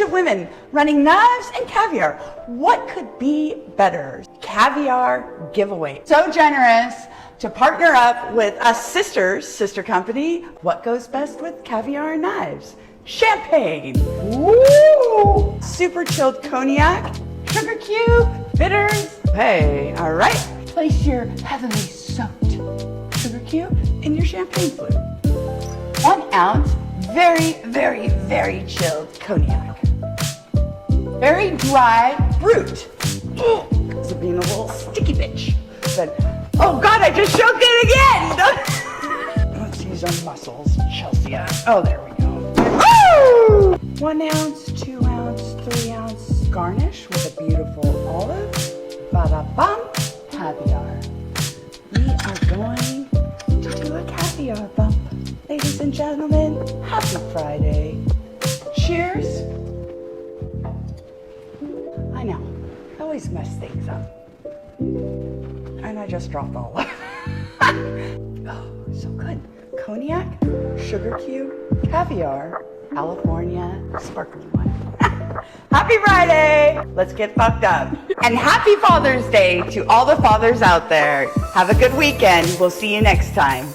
bunch of women running knives and caviar. What could be better? Caviar giveaway. So generous to partner up with us sisters, sister company. What goes best with caviar and knives? Champagne. Woo! Super chilled cognac, sugar cube, bitters. Hey, all right. Place your heavily soaked sugar cube in your champagne flute. 1 ounce, very, very, very chilled cognac. Very dry brut. This is being a little sticky bitch. But, oh God, I just choked it again! Let's use our muscles, Chelsea. Oh, there we go. Woo! 1 ounce, 2 ounce, 3 ounce garnish with a beautiful olive. Ba-da-bum, caviar. We are going to do a caviar bump. Ladies and gentlemen, happy Friday. Cheers. I know, I always mess things up. And I just dropped all of it. Oh, so good. Cognac, sugar cube, caviar, California sparkling wine. Happy Friday! Let's get fucked up. And happy Father's Day to all the fathers out there. Have a good weekend. We'll see you next time.